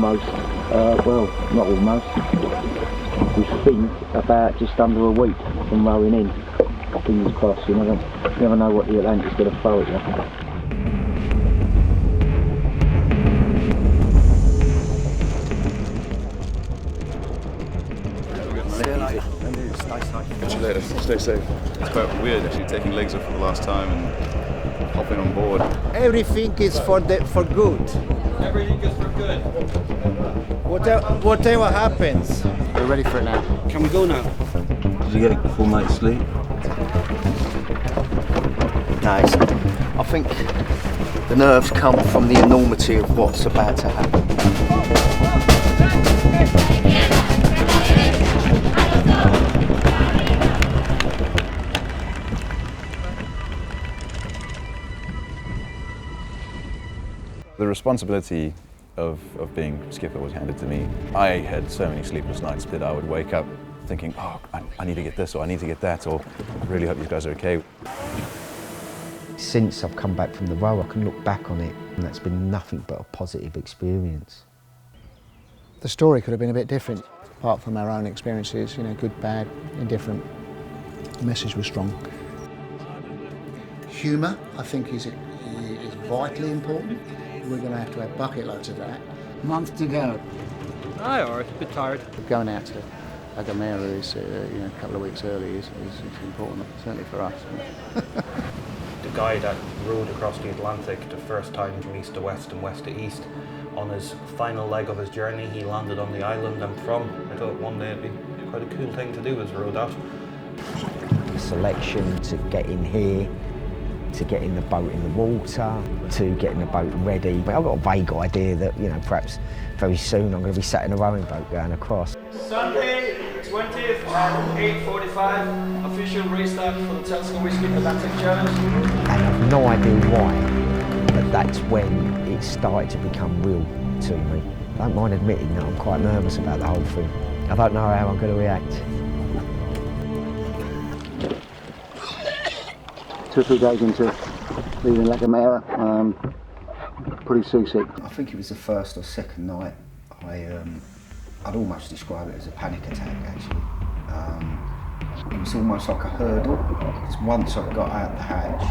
almost, well, not almost, we think about just under a week from rowing in. Fingers crossed, you never know what the Atlantic's going to throw at you. Catch you later. Stay safe. It's quite weird actually taking legs off for the last time and hopping on board. Everything is for good. Everything is for good. Whatever happens. We're ready for it now. Can we go now? Did you get a full night's sleep? No, I think the nerves come from the enormity of what's about to happen. The responsibility of being skipper was handed to me. I had so many sleepless nights that I would wake up thinking, oh, I need to get this or I need to get that, or I really hope these guys are okay. Since I've come back from the row, I can look back on it, and that's been nothing but a positive experience. The story could have been a bit different, apart from our own experiences, you know, good, bad, indifferent. The message was strong. Humour, I think, is vitally important. We're going to have bucket loads of that. Month to go. Aye, alright, a bit tired. Going out to La Gomera is, a couple of weeks early is important, certainly for us. The guy that rowed across the Atlantic the first time from east to west and west to east, on his final leg of his journey, he landed on the island I'm from. I thought one day it'd be quite a cool thing to do, is row that. The selection to get in here, to get in the boat in the water, to getting the boat ready. But I've got a vague idea that, you know, perhaps very soon I'm going to be sat in a rowing boat going across. Sunday, 20th at 8:45, official restart for the telescopic Atlantic Challenge. And I've no idea why, but that's when it started to become real to me. I don't mind admitting that I'm quite nervous about the whole thing. I don't know how I'm going to react. 2 or 3 days into leaving La Gomera, pretty seasick. I think it was the first or second night. I'd almost describe it as a panic attack, actually. It was almost like a hurdle, because once I got out the hatch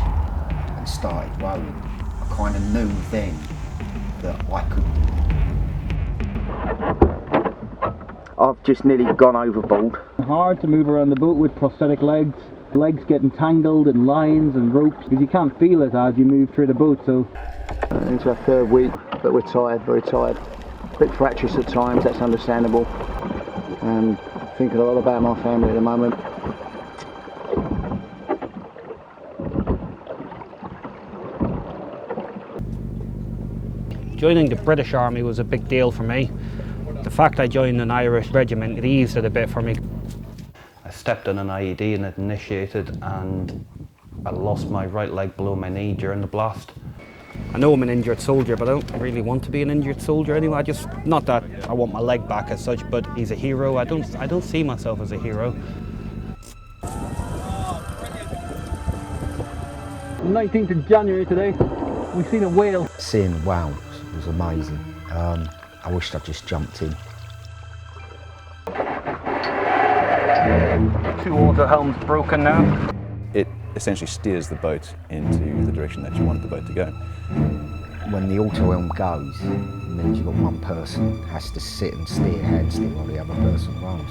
and started rowing, I kind of knew then that I could. I've just nearly gone overboard. Hard to move around the boat with prosthetic legs. Legs getting tangled in lines and ropes, because you can't feel it as you move through the boat. So into our 3rd week, but we're tired, very tired. A bit fractious at times, that's understandable. Thinking a lot about my family at the moment. Joining the British Army was a big deal for me. The fact I joined an Irish regiment, it eased it a bit for me. I stepped on an IED and it initiated, and I lost my right leg below my knee during the blast. I know I'm an injured soldier, but I don't really want to be an injured soldier anyway. Not that I want my leg back as such, but he's a hero. I don't see myself as a hero. 19th of January today, we've seen a whale. Seeing the whale was amazing. I wished I'd just jumped in. 2 auto helms broken now. It essentially steers the boat into the direction that you wanted the boat to go. When the auto helm goes, it means you've got one person has to sit and steer handstill while the other person rows.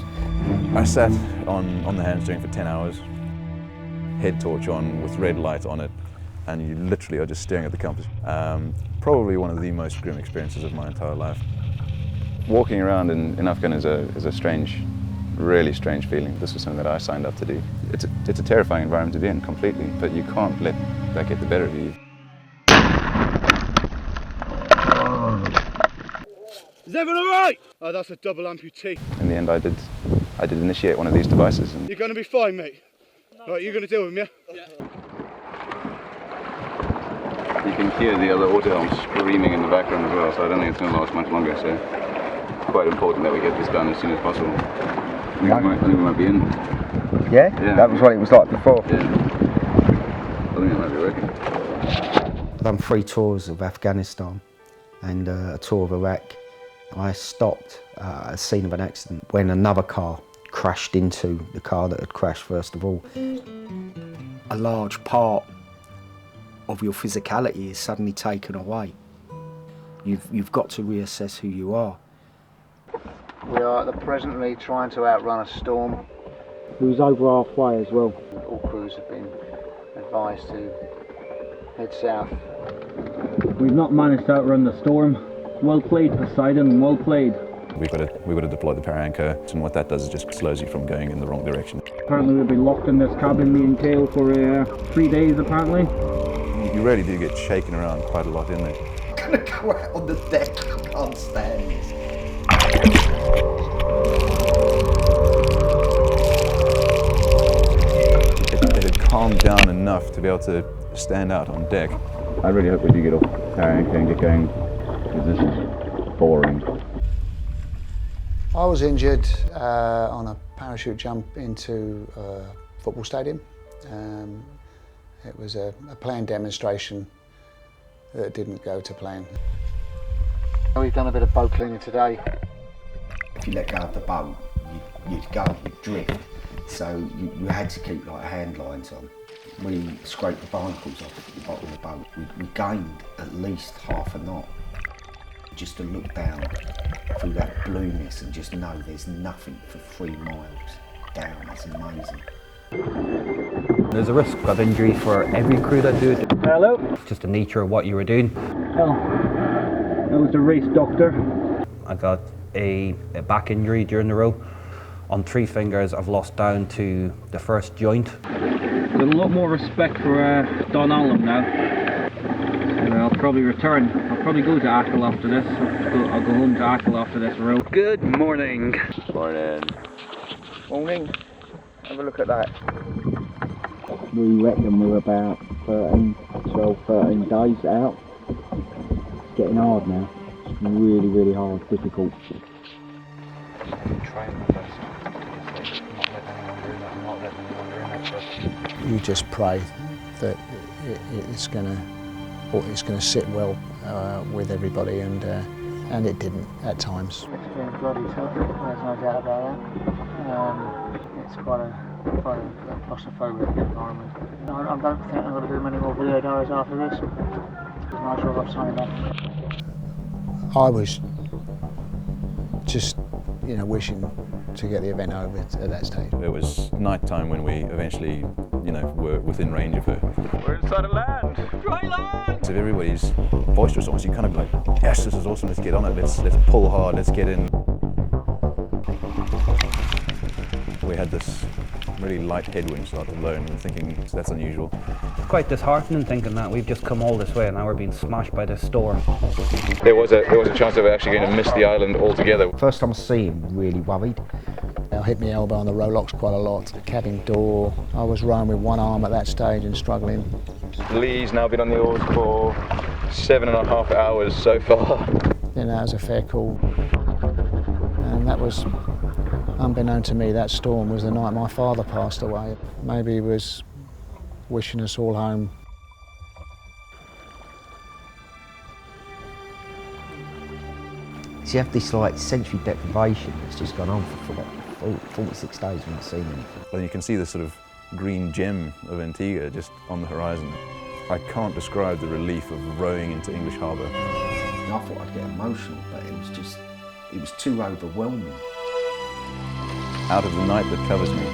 I sat on the hand steering for 10 hours, head torch on with red light on it, and you literally are just staring at the compass. Probably one of the most grim experiences of my entire life. Walking around in Afghan is a strange, really strange feeling. This was something that I signed up to do. It's a terrifying environment to be in completely, but you can't let that get the better of you. Is everyone alright? Oh, that's a double amputee. In the end, I did initiate one of these devices. And you're going to be fine, mate. Right, you're going to deal with him, yeah? you can hear the other auto helm screaming in the background as well, so I don't think it's going to last much longer. So it's quite important that we get this done as soon as possible. I think we might be in. Yeah? That was what it was like before. Yeah. I think it might be working. I've done 3 tours of Afghanistan and a tour of Iraq I stopped at a scene of an accident when another car crashed into the car that had crashed first of all. A large part of your physicality is suddenly taken away. You've got to reassess who you are. We are presently trying to outrun a storm. It was over halfway as well. All crews have been advised to head south. We've not managed to outrun the storm. Well played, Poseidon, well played. We've got to deploy the para anchor, and what that does is just slows you from going in the wrong direction. Apparently we'll be locked in this cabin, me and Cale, for 3 days apparently. You really do get shaken around quite a lot in there. I'm gonna go out on the deck, I can't stand this. It had calmed down enough to be able to stand out on deck. I really hope we do get off the para anchor and get going, because this is boring. I was injured on a parachute jump into a football stadium. It was a planned demonstration that didn't go to plan. We've done a bit of boat cleaning today. If you let go of the boat, you'd drift. So you had to keep like hand lines on. We scraped the barnacles off the bottom of the boat. We gained at least half a knot. Just to look down through that blueness and just know there's nothing for 3 miles down, it's amazing. There's a risk of injury for every crew that do it. Hello? It's just the nature of what you were doing. Oh, that was the race doctor. I got a back injury during the row. On 3 fingers, I've lost down to the first joint. With a lot more respect for Don Allen now. And I'll probably return. I'll probably go to Achill after this. I'll go home to Achill after this row. Good morning. Morning. Morning. Have a look at that. We reckon we're about 13 days out. It's getting hard now. It's really, really hard, difficult. You just pray that it's going to sit well with everybody, and it didn't at times. It's been bloody tough, there's no doubt about that. It's quite a claustrophobic environment. I don't think I'm going to do many more video diaries after this. Nice roll up signing back. I was just, wishing to get the event over at that stage. It was night time when we eventually, were within range of her. We're inside of land! Dry land! So if everybody's boisterous almost, you kind of like, yes, this is awesome, let's get on it, let's pull hard, let's get in. We had this really light headwind start to blow, and we were thinking, that's unusual. It's quite disheartening thinking that we've just come all this way and now we're being smashed by this storm. There was a chance that we're actually going to miss the island altogether. First time I see him, really worried. I hit my elbow on the row locks quite a lot. Cabin door. I was rowing with one arm at that stage and struggling. Lee's now been on the oars for 7.5 hours so far. That was a fair call. And that was, unbeknown to me, that storm was the night my father passed away. Maybe he was wishing us all home. So you have this sensory deprivation that's just gone on for 46 days when I've seen anything. And you can see this sort of green gem of Antigua just on the horizon. I can't describe the relief of rowing into English Harbour. I thought I'd get emotional, but it was too overwhelming. Out of the night that covers me,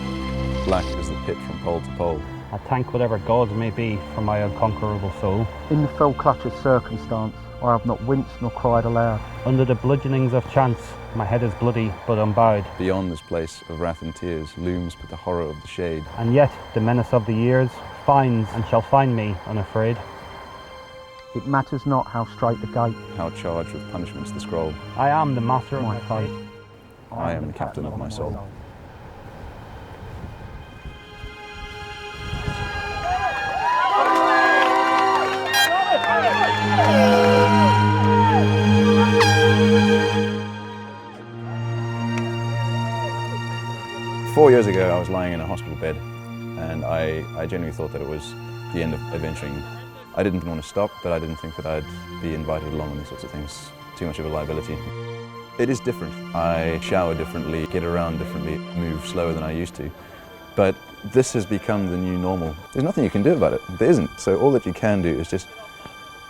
black as the pit from pole to pole. I thank whatever gods may be for my unconquerable soul. In the fell clutch of circumstance, I have not winced nor cried aloud. Under the bludgeonings of chance, my head is bloody but unbowed. Beyond this place of wrath and tears looms but the horror of the shade. And yet the menace of the years finds and shall find me unafraid. It matters not how straight the gate. How charged with punishments the scroll. I am the master of my fate. I am the captain of my soul. Four years ago, I was lying in a hospital bed, and I genuinely thought that it was the end of adventuring. I didn't want to stop, but I didn't think that I'd be invited along on these sorts of things. Too much of a liability. It is different. I shower differently, get around differently, move slower than I used to. But this has become the new normal. There's nothing you can do about it. There isn't. So all that you can do is just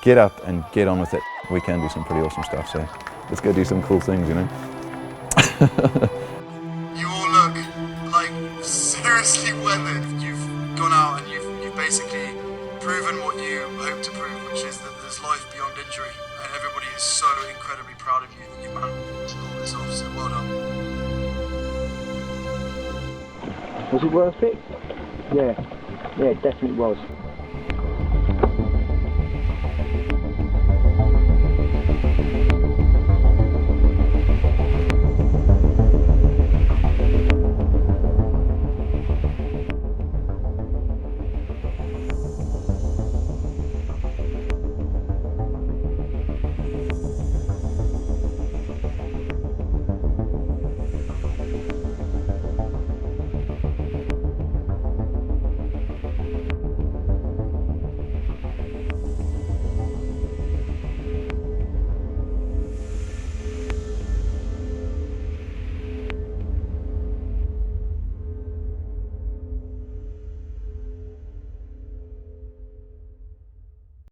get up and get on with it. We can do some pretty awesome stuff, so let's go do some cool things, you know? You all look like seriously weathered. You've gone out and you've basically proven what you hope to prove, which is that there's life beyond injury. And everybody is so incredibly proud of you that you managed to pull this off, so well done. Was it worth it? Yeah, it definitely was.